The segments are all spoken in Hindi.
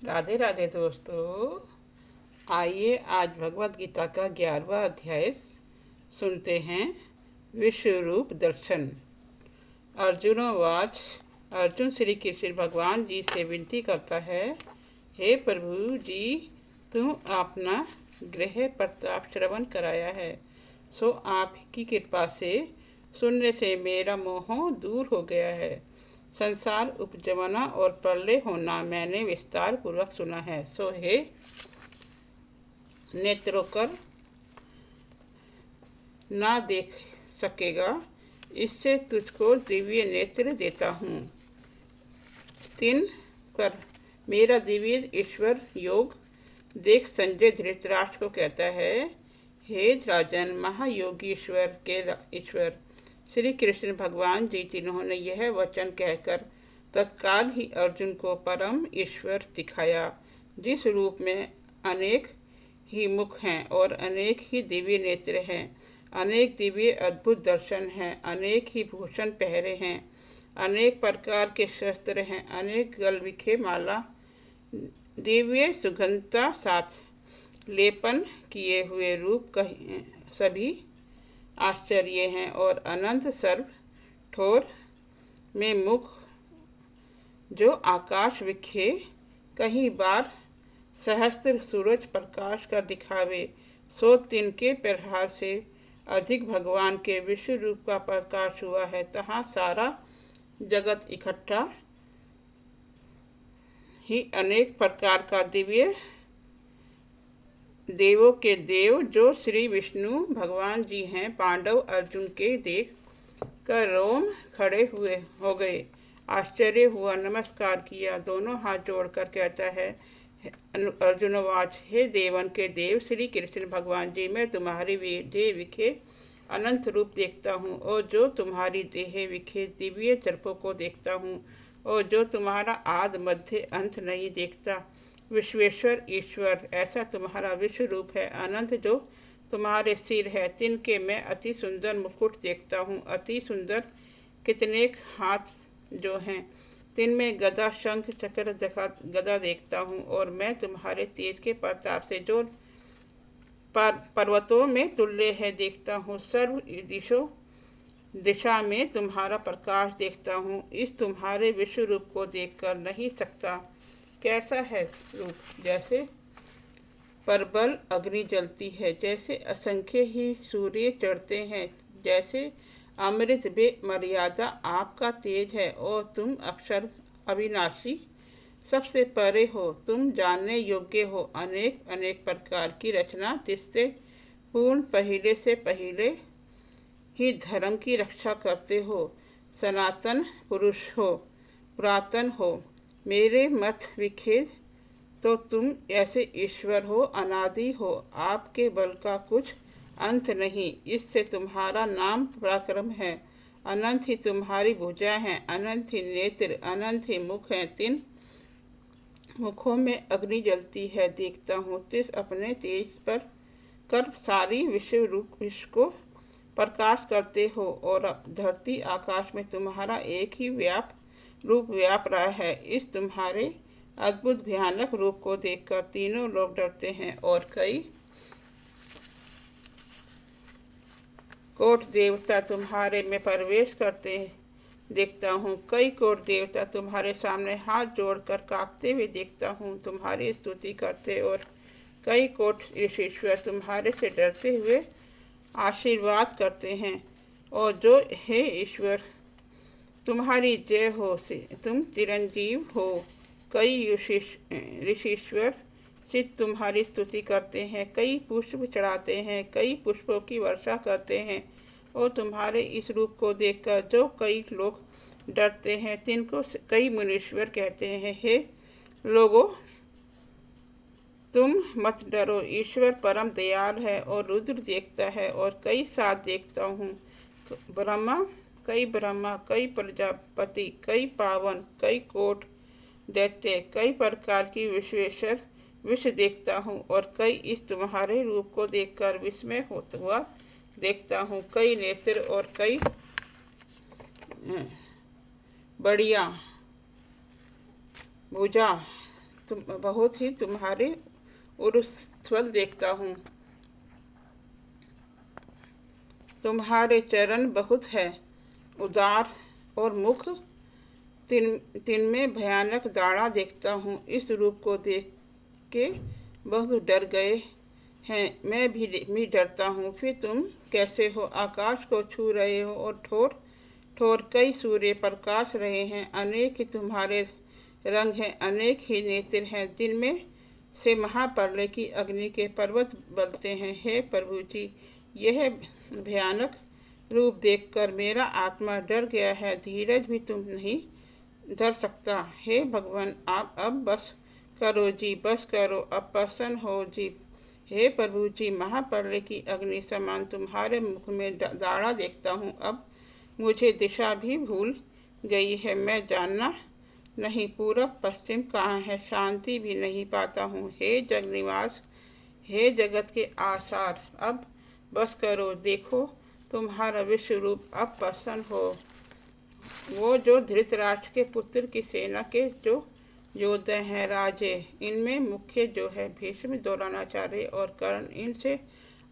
राधे राधे दोस्तों। आइए आज भगवत गीता का 11वां अध्याय सुनते हैं। विश्व रूप दर्शन। अर्जुनोवाच। अर्जुन श्री कृष्ण भगवान जी से विनती करता है, हे प्रभु जी, तुम अपना गृह प्रताप श्रवण कराया है, सो आपकी कृपा से सुनने से मेरा मोह दूर हो गया है। संसार उपजमना और प्रलय होना मैंने विस्तार पूर्वक सुना है, सो हे नेत्रोकर ना देख सकेगा, इससे तुझको दिव्य नेत्र देता हूँ। 3 कर मेरा दिव्य ईश्वर योग देख संजय धृतराष्ट्र को कहता है, हे राजन, महायोगीश्वर के ईश्वर श्री कृष्ण भगवान जी, जिन्होंने यह वचन कहकर तत्काल ही अर्जुन को परम ईश्वर दिखाया, जिस रूप में अनेक ही मुख हैं और अनेक ही दिव्य नेत्र हैं, अनेक दिव्य अद्भुत दर्शन हैं, अनेक ही भूषण पहरे हैं, अनेक प्रकार के शस्त्र हैं, अनेक गलविखे माला दिव्य सुगंधता साथ लेपन किए हुए रूप सभी आश्चर्य हैं और अनंत सर्व ठोर में मुख जो आकाश विखे कहीं बार सहस्त्र सूरज प्रकाश का दिखावे, सो तिनके प्रहार से अधिक भगवान के विश्व रूप का प्रकाश हुआ है। तहाँ सारा जगत इकट्ठा ही अनेक प्रकार का दिव्य देवों के देव जो श्री विष्णु भगवान जी हैं, पांडव अर्जुन के देख कर रोम खड़े हुए हो गए, आश्चर्य हुआ, नमस्कार किया, दोनों हाथ जोड़कर कहता है, अर्जुनवाच, हे देवन के देव श्री कृष्ण भगवान जी, मैं तुम्हारी देह विखे अनंत रूप देखता हूँ, और जो तुम्हारी देह विखे दिव्य तर्पों को देखता हूँ, और जो तुम्हारा आद मध्य अंत नहीं देखता। विश्वेश्वर ईश्वर, ऐसा तुम्हारा विश्व रूप है। अनंत जो तुम्हारे सिर है, तिनके मैं अति सुंदर मुकुट देखता हूँ। अति सुंदर कितने हाथ जो हैं, तिनमें गदा शंख चक्र गदा देखता हूँ, और मैं तुम्हारे तेज के प्रताप से जो पर्वतों में तुल्य है देखता हूँ। सर्व दिशा में तुम्हारा प्रकाश देखता हूँ। इस तुम्हारे विश्व रूप को देखकर नहीं सकता। कैसा है रूप? जैसे परबल अग्नि जलती है, जैसे असंख्य ही सूर्य चढ़ते हैं, जैसे अमृत बे मर्यादा आपका तेज है, और तुम अक्षर अविनाशी सबसे परे हो, तुम जानने योग्य हो। अनेक अनेक प्रकार की रचना जिससे पूर्ण पहले से पहले ही धर्म की रक्षा करते हो, सनातन पुरुष हो, पुरातन हो, मेरे मत विखे तो तुम ऐसे ईश्वर हो, अनादि हो, आपके बल का कुछ अंत नहीं, इससे तुम्हारा नाम पराक्रम है। अनंत ही तुम्हारी भुजा हैं, अनंत ही नेत्र, अनंत ही मुख हैं, 3 मुखों में अग्नि जलती है देखता हूँ। तिस अपने तेज पर कर सारी विश्व को प्रकाश करते हो, और धरती आकाश में तुम्हारा एक ही रूप व्याप रहा है। इस तुम्हारे अद्भुत भयानक रूप को देखकर तीनों लोग डरते हैं, और कई कोट देवता तुम्हारे में प्रवेश करते देखता हूँ। कई कोट देवता तुम्हारे सामने हाथ जोड़कर कांपते हुए देखता हूँ, तुम्हारी स्तुति करते, और कई कोट ईश्वर तुम्हारे से डरते हुए आशीर्वाद करते हैं, और जो हे ईश्वर तुम्हारी जय हो, से तुम चिरंजीव हो। कई ऋषिश्वर सिद्ध तुम्हारी स्तुति करते हैं, कई पुष्प चढ़ाते हैं, कई पुष्पों की वर्षा करते हैं, और तुम्हारे इस रूप को देखकर जो कई लोग डरते हैं, तिनको कई मुनीश्वर कहते हैं, हे लोगों, तुम मत डरो, ईश्वर परम दयाल है, और रुद्र देखता है, और कई साथ देखता हूँ। ब्रह्मा, कई प्रजापति, कई पावन, कई कोट दैत्य, कई प्रकार की विश्व देखता हूँ, और कई इस तुम्हारे रूप को देखकर विस्मय होता हुआ देखता हूँ। कई नेत्र और कई बढ़िया भुजा बहुत ही तुम्हारे उर्ध्वल देखता हूँ। तुम्हारे चरण बहुत है उदार और मुख तिन में भयानक दाढ़ा देखता हूँ। इस रूप को देख के बहुत डर गए हैं, मैं भी डरता हूँ। फिर तुम कैसे हो? आकाश को छू रहे हो और ठोर ठोर कई सूर्य प्रकाश रहे हैं। अनेक ही तुम्हारे रंग हैं, अनेक ही नेत्र हैं, जिनमें से महाप्रलय की अग्नि के पर्वत बलते हैं। हे प्रभु जी, यह भयानक रूप देखकर मेरा आत्मा डर गया है। धीरज भी तुम नहीं धर सकता। हे भगवान, आप अब बस करो जी, बस करो, अब प्रसन्न हो जी। हे प्रभु जी, महाप्रलय की अग्नि समान तुम्हारे मुख में दाढ़ा देखता हूँ। अब मुझे दिशा भी भूल गई है। मैं जानना नहीं पूरब पश्चिम कहाँ है, शांति भी नहीं पाता हूँ। हे जगनिवास, हे जगत के आसार, अब बस करो, देखो तुम्हारा विश्व रूप, अब प्रसन्न हो। वो जो धृतराष्ट्र के पुत्र की सेना के जो योद्धा हैं राजे, इनमें मुख्य जो है भीष्म, द्रोणाचार्य और कर्ण, इनसे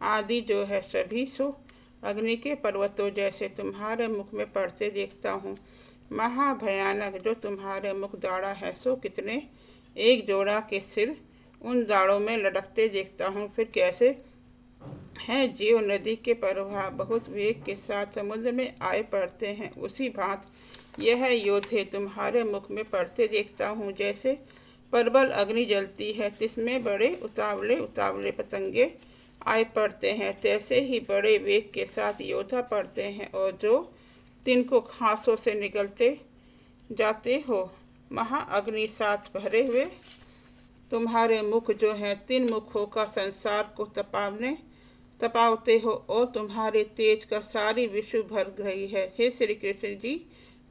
आदि जो है सभी सो अग्नि के पर्वतों जैसे तुम्हारे मुख में पड़ते देखता हूँ। महाभयानक जो तुम्हारे मुख दाढ़ा है, सो कितने एक जोड़ा के सिर उन दाढ़ों में लटकते देखता हूँ। फिर कैसे है जीव नदी के प्रवाह बहुत वेग के साथ समुद्र में आए पड़ते हैं, उसी भांत यह योद्धे तुम्हारे मुख में पड़ते देखता हूँ। जैसे प्रबल अग्नि जलती है, जिसमें बड़े उतावले उतावले पतंगे आए पड़ते हैं, तैसे ही बड़े वेग के साथ योद्धा पड़ते हैं, और जो तिनको खांसों से निकलते जाते हो। महाअग्नि साथ भरे हुए तुम्हारे मुख जो हैं, तीन मुखों का संसार को तपावते हो, और तुम्हारे तेज का सारी विश्व भर रही है। हे श्री कृष्ण जी,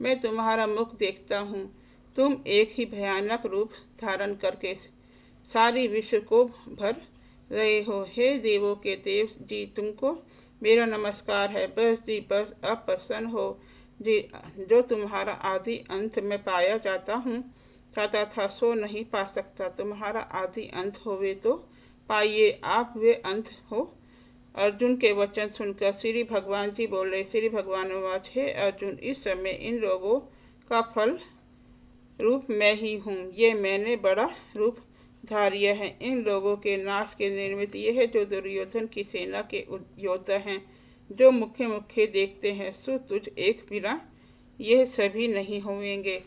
मैं तुम्हारा मुख देखता हूँ। तुम एक ही भयानक रूप धारण करके सारी विश्व को भर रहे हो। हे देवों के देव जी, तुमको मेरा नमस्कार है। बस जी बस, अब प्रसन्न हो जी। जो तुम्हारा आदि अंत में पाया चाहता था, सो नहीं पा सकता। तुम्हारा आदि अंत होवे तो पाइए, आप वे अंत हो। अर्जुन के वचन सुनकर श्री भगवान जी बोले। श्री भगवान वाच, हे अर्जुन, इस समय इन लोगों का फल रूप मैं ही हूँ। ये मैंने बड़ा रूप धार्य है। इन लोगों के नाश के निर्मित यह जो दुर्योधन की सेना के योद्धा हैं, जो मुख्य मुख्य देखते हैं, सो तुझ एक बिना यह सभी नहीं होंगे।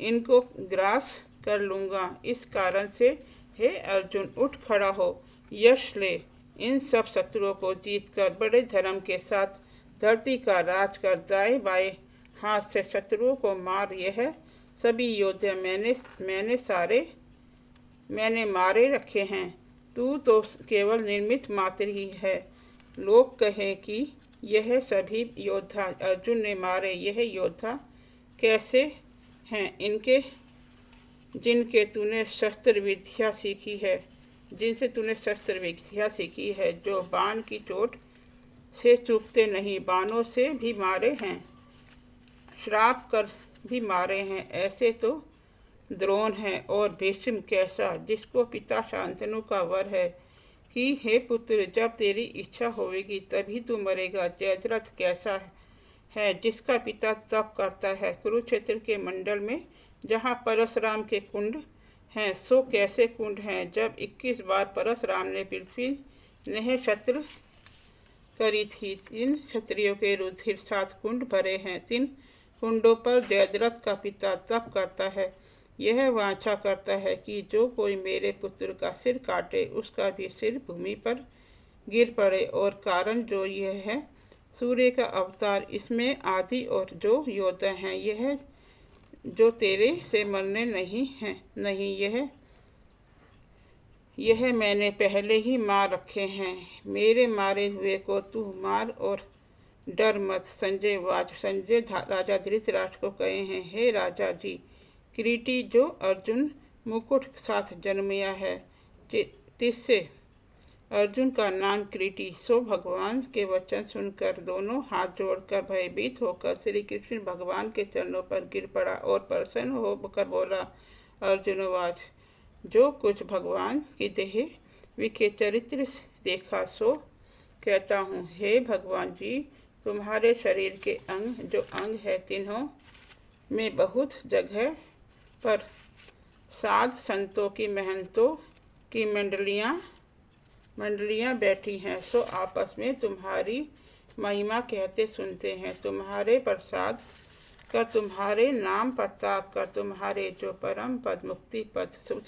इनको ग्रास कर लूँगा। इस कारण से हे अर्जुन, उठ खड़ा हो, यश ले। इन सब शत्रुओं को जीतकर बड़े धर्म के साथ धरती का राज कर दाएं बाएं हाथ से शत्रुओं को मार। यह सभी योद्धा मैंने मारे रखे हैं। तू तो केवल निर्मित मात्र ही है। लोग कहें कि यह सभी योद्धा अर्जुन ने मारे, यह योद्धा कैसे हैं? इनके जिनसे तूने शस्त्र विद्या सीखी है, जो बाण की चोट से चूकते नहीं, बाणों से भी मारे हैं, श्राप कर भी मारे हैं। ऐसे तो द्रोण है, और भीष्म कैसा, जिसको पिता शांतनु का वर है कि हे पुत्र, जब तेरी इच्छा होगी तभी तू मरेगा। जयद्रथ कैसा है, जिसका पिता तप करता है कुरुक्षेत्र के मंडल में, जहाँ परशुराम के कुंड हैं, सो कैसे कुंड हैं, जब 21 बार परशुराम ने पृथ्वी ने क्षत्र करी थी। 3 क्षत्रियों के रुधिर 7 कुंड भरे हैं। 3 कुंडों पर जयद्रथ का पिता तप करता है। यह वांछा करता है कि जो कोई मेरे पुत्र का सिर काटे, उसका भी सिर भूमि पर गिर पड़े। और कारण जो यह है, सूर्य का अवतार इसमें आदि, और जो योद्धा हैं, यह जो तेरे से मरने नहीं, यह मैंने पहले ही मार रखे हैं। मेरे मारे हुए को तू मार और डर मत। संजय राजा धृतराष्ट्र को कहे हैं, हे राजा जी, किरीटी जो अर्जुन मुकुट साथ जन्मया है, जिससे अर्जुन का नाम किरीटी, सो भगवान के वचन सुनकर दोनों हाथ जोड़कर भयभीत होकर श्री कृष्ण भगवान के चरणों पर गिर पड़ा और प्रसन्न होकर बोला। अर्जुनवाच, जो कुछ भगवान की देह विखे चरित्र देखा सो कहता हूँ। हे भगवान जी, तुम्हारे शरीर के अंग जो अंग है तीनों में बहुत जगह पर साध संतों की महंतों की मंडलियाँ बैठी हैं, सो आपस में तुम्हारी महिमा कहते सुनते हैं। तुम्हारे प्रसाद का, तुम्हारे नाम प्रताप का, तुम्हारे जो परम पद मुक्ति पद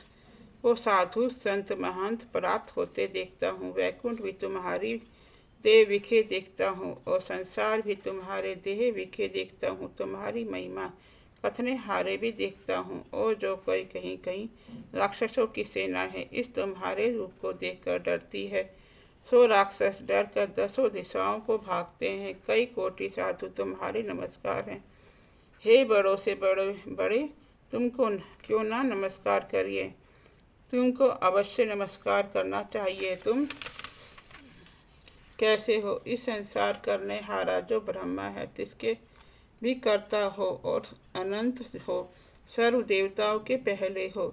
वो साधु संत महंत प्राप्त होते देखता हूँ। वैकुंठ भी तुम्हारी देह विखे देखता हूँ और संसार भी तुम्हारे देह विखे देखता हूँ। तुम्हारी महिमा कथने हारे भी देखता हूँ और जो कोई कहीं कहीं राक्षसों की सेना है इस तुम्हारे रूप को देखकर डरती है, सो राक्षस डर कर 10 दिशाओं को भागते हैं। कई कोटि साधु तुम्हारे नमस्कार हैं। हे बड़ों से बड़े तुमको क्यों ना नमस्कार करिए, तुमको अवश्य नमस्कार करना चाहिए। तुम कैसे हो? इस संसार करने हारा जो ब्रह्मा है तिसके भी करता हो और अनंत हो, सर्व देवताओं के पहले हो।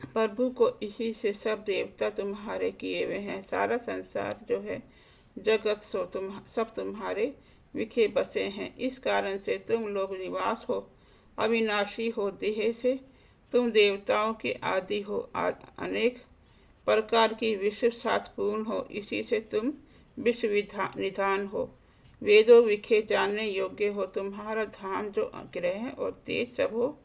प्रभु को इसी से सब देवता तुम्हारे किए हुए हैं। सारा संसार जो है जगत सो सब तुम्हारे विखे बसे हैं। इस कारण से तुम लोग निवास हो, अविनाशी हो। देह से तुम देवताओं के आदि हो, अनेक प्रकार की विश्व सातपूर्ण हो। इसी से तुम विश्व निधान हो, वेदों विखे जानने योग्य हो। तुम्हारा धाम जो ग्रह और तेज सब हो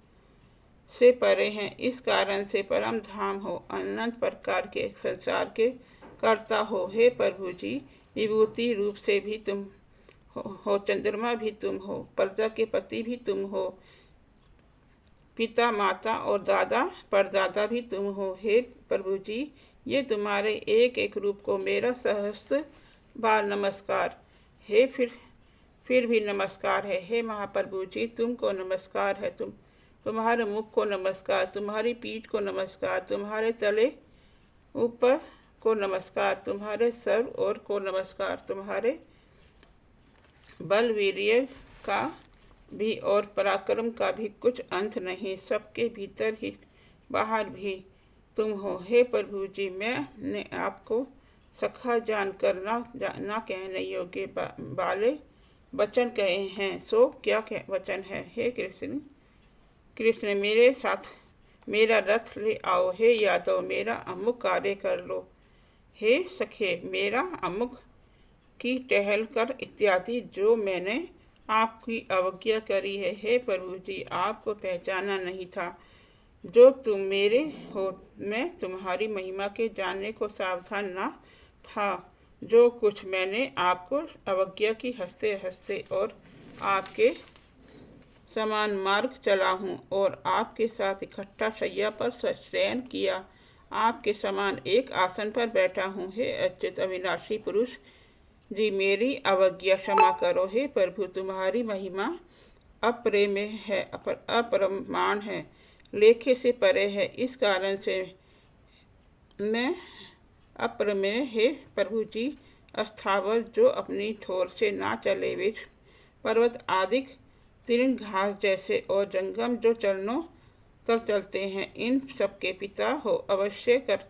से परे हैं, इस कारण से परम धाम हो। अनंत प्रकार के संसार के कर्ता हो। हे प्रभु जी, विभूति रूप से भी तुम हो, चंद्रमा भी तुम हो, प्रजा के पति भी तुम हो, पिता माता और दादा परदादा भी तुम हो। हे प्रभु जी, ये तुम्हारे एक एक रूप को मेरा सहस्त्र बार नमस्कार है, फिर भी नमस्कार है। हे महाप्रभु जी, तुमको नमस्कार है। तुम्हारे मुख को नमस्कार, तुम्हारी पीठ को नमस्कार, तुम्हारे तले ऊपर को नमस्कार, तुम्हारे सर और को नमस्कार। तुम्हारे बल वीर्य का भी और पराक्रम का भी कुछ अंत नहीं, सबके भीतर ही बाहर भी तुम हो। हे प्रभु जी, मैंने आपको सखा जानकर ना कहने योग्य वाले वचन कहे हैं, सो क्या वचन है? हे कृष्ण मेरे साथ मेरा रथ ले आओ। हे यादव, मेरा अमुक कार्य कर लो। हे सखे, मेरा अमुक की टहल कर इत्यादि जो मैंने आपकी अवज्ञा करी है। हे प्रभु जी, आपको पहचाना नहीं था, जो तुम मेरे हो। मैं तुम्हारी महिमा के जानने को सावधान ना था। जो कुछ मैंने आपको अवज्ञा की हंसते हंसते और आपके समान मार्ग चला हूँ और आपके साथ इकट्ठा शैया पर शयन किया, आपके समान एक आसन पर बैठा हूँ। हे अच्युत अविनाशी पुरुष जी, मेरी अवज्ञा क्षमा करो। हे प्रभु, तुम्हारी महिमा अप्रेम्य है, अपरमाण है, लेखे से परे है। इस कारण से मैं अप्रमेय। हे प्रभु जी, अस्थावर जो अपनी ठोर से ना चले, वे पर्वत आदि तीर्ण घास जैसे और जंगम जो चरणों कर चलते हैं, इन सबके पिता हो, अवश्य कर